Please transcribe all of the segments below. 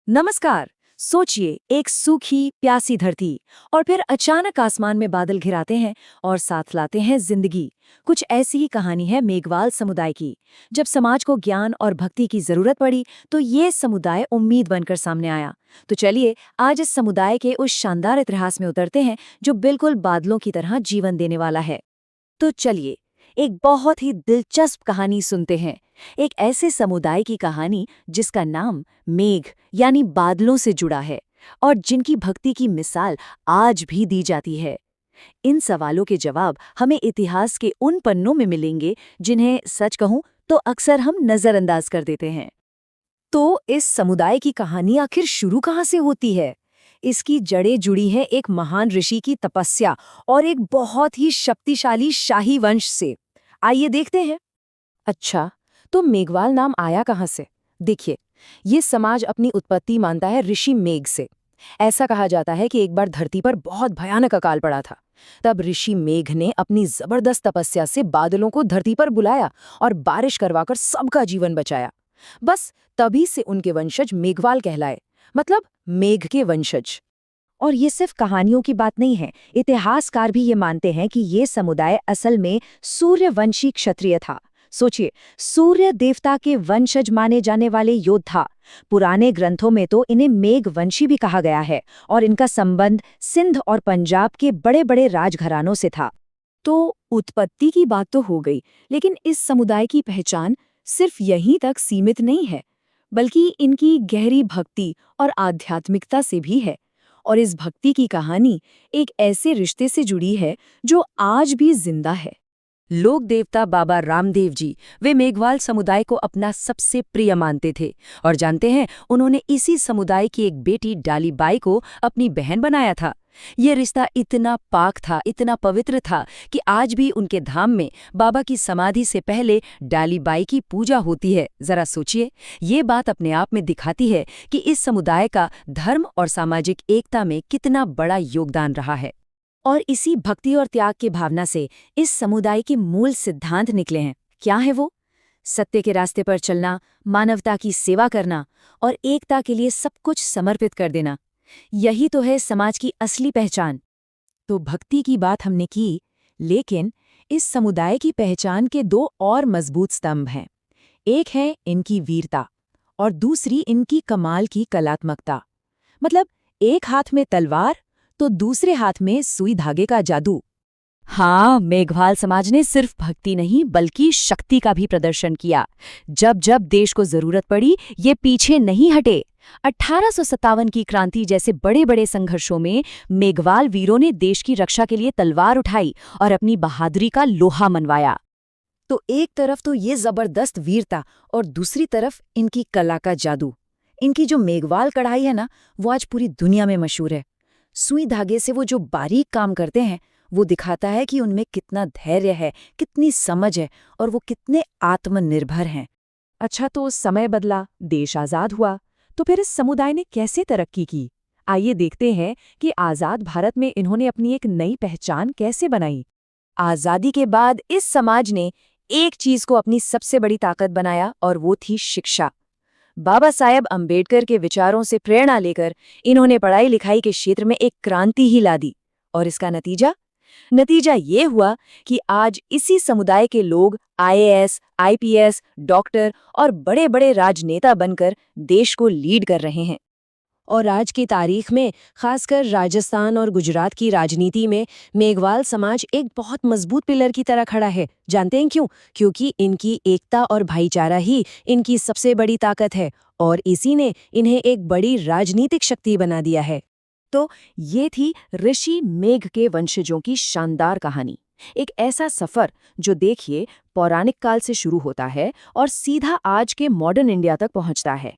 नमस्कार। सोचिए, एक सूखी प्यासी धरती और फिर अचानक आसमान में बादल घिराते हैं और साथ लाते हैं जिंदगी। कुछ ऐसी ही कहानी है मेघवाल समुदाय की। जब समाज को ज्ञान और भक्ति की जरूरत पड़ी तो ये समुदाय उम्मीद बनकर सामने आया। तो चलिए आज इस समुदाय के उस शानदार इतिहास में उतरते हैं जो बिल्कुल बादलों की तरह जीवन देने वाला है। तो चलिए एक बहुत ही दिलचस्प कहानी सुनते हैं। एक ऐसे समुदाय की कहानी जिसका नाम मेघ यानी बादलों से जुड़ा है और जिनकी भक्ति की मिसाल आज भी दी जाती है। इन सवालों के जवाब हमें इतिहास के उन पन्नों में मिलेंगे जिन्हें सच कहूं तो अक्सर हम नजरअंदाज कर देते हैं। तो इस समुदाय की कहानी आखिर शुरू कहाँ से होती है? इसकी जड़ें जुड़ी हैं एक महान ऋषि की तपस्या और एक बहुत ही शक्तिशाली शाही वंश से। आइए देखते हैं। अच्छा, तो मेघवाल नाम आया कहाँ से? देखिए, ये समाज अपनी उत्पत्ति मानता है ऋषि मेघ से। ऐसा कहा जाता है कि एक बार धरती पर बहुत भयानक अकाल पड़ा था। तब ऋषि मेघ ने अपनी जबरदस्त तपस्या से बादलों को धरती पर बुलाया और बारिश करवाकर सबका जीवन बचाया। बस तभी से उनके वंशज मेघवाल कहलाए, मतलब मेघ के वंशज। और ये सिर्फ कहानियों की बात नहीं है, इतिहासकार भी ये मानते हैं कि ये समुदाय असल में सूर्यवंशी क्षत्रिय था। सोचिए, सूर्य देवता के वंशज माने जाने वाले योद्धा। पुराने ग्रंथों में तो इन्हें मेघवंशी भी कहा गया है और इनका संबंध सिंध और पंजाब के बड़े बड़े राजघरानों से था। तो उत्पत्ति की बात तो हो गई, लेकिन इस समुदाय की पहचान सिर्फ यहीं तक सीमित नहीं है, बल्कि इनकी गहरी भक्ति और आध्यात्मिकता से भी है। और इस भक्ति की कहानी एक ऐसे रिश्ते से जुड़ी है जो आज भी जिंदा है। लोक देवता बाबा रामदेव जी, वे मेघवाल समुदाय को अपना सबसे प्रिय मानते थे और जानते हैं, उन्होंने इसी समुदाय की एक बेटी डालीबाई को अपनी बहन बनाया था। ये रिश्ता इतना पाक था, इतना पवित्र था कि आज भी उनके धाम में बाबा की समाधि से पहले डालीबाई की पूजा होती है। जरा सोचिए, ये बात अपने आप में दिखाती है कि इस समुदाय का धर्म और सामाजिक एकता में कितना बड़ा योगदान रहा है। और इसी भक्ति और त्याग की भावना से इस समुदाय के मूल सिद्धांत निकले हैं। क्या है वो? सत्य के रास्ते पर चलना, मानवता की सेवा करना और एकता के लिए सब कुछ समर्पित कर देना। यही तो है समाज की असली पहचान। तो भक्ति की बात हमने की, लेकिन इस समुदाय की पहचान के दो और मजबूत स्तंभ हैं। एक है इनकी वीरता और दूसरी इनकी कमाल की कलात्मकता। मतलब एक हाथ में तलवार तो दूसरे हाथ में सुई धागे का जादू। हाँ, मेघवाल समाज ने सिर्फ भक्ति नहीं बल्कि शक्ति का भी प्रदर्शन किया। जब जब देश को जरूरत पड़ी, ये पीछे नहीं हटे। 1857 की क्रांति जैसे बड़े बड़े संघर्षों में मेघवाल वीरों ने देश की रक्षा के लिए तलवार उठाई और अपनी बहादुरी का लोहा मनवाया। तो एक तरफ तो ये जबरदस्त वीरता और दूसरी तरफ इनकी कला का जादू। इनकी जो मेघवाल कढ़ाई है ना, वो आज पूरी दुनिया में मशहूर है। सुई धागे से वो जो बारीक काम करते हैं, वो दिखाता है कि उनमें कितना धैर्य है, कितनी समझ है और वो कितने आत्मनिर्भर हैं। अच्छा, तो समय बदला, देश आज़ाद हुआ, तो फिर इस समुदाय ने कैसे तरक्की की? आइए देखते हैं कि आज़ाद भारत में इन्होंने अपनी एक नई पहचान कैसे बनाई। आज़ादी के बाद इस समाज ने एक चीज को अपनी सबसे बड़ी ताकत बनाया और वो थी शिक्षा। बाबा साहेब अंबेडकर के विचारों से प्रेरणा लेकर इन्होंने पढ़ाई लिखाई के क्षेत्र में एक क्रांति ही ला दी। और इसका नतीजा ये हुआ कि आज इसी समुदाय के लोग आईएएस, आईपीएस, डॉक्टर और बड़े बड़े राजनेता बनकर देश को लीड कर रहे हैं। और आज की तारीख में खासकर राजस्थान और गुजरात की राजनीति में मेघवाल समाज एक बहुत मजबूत पिलर की तरह खड़ा है। जानते हैं क्यों? क्योंकि इनकी एकता और भाईचारा ही इनकी सबसे बड़ी ताकत है और इसी ने इन्हें एक बड़ी राजनीतिक शक्ति बना दिया है। तो ये थी ऋषि मेघ के वंशजों की शानदार कहानी। एक ऐसा सफर जो देखिए पौराणिक काल से शुरू होता है और सीधा आज के मॉडर्न इंडिया तक पहुंचता है।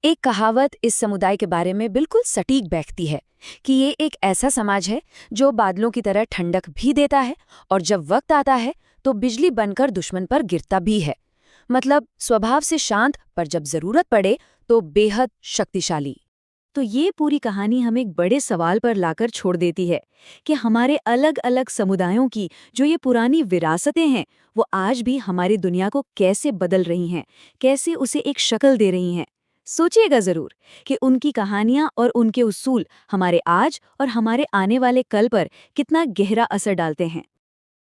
एक कहावत इस समुदाय के बारे में बिल्कुल सटीक बैठती है कि ये एक ऐसा समाज है जो बादलों की तरह ठंडक भी देता है और जब वक्त आता है तो बिजली बनकर दुश्मन पर गिरता भी है। मतलब स्वभाव से शांत, पर जब जरूरत पड़े तो बेहद शक्तिशाली। तो ये पूरी कहानी हमें एक बड़े सवाल पर लाकर छोड़ देती है कि हमारे अलग अलग समुदायों की जो ये पुरानी विरासतें हैं, वो आज भी हमारी दुनिया को कैसे बदल रही हैं, कैसे उसे एक शक्ल दे रही हैं। सोचिएगा ज़रूर कि उनकी कहानियाँ और उनके उसूल हमारे आज और हमारे आने वाले कल पर कितना गहरा असर डालते हैं।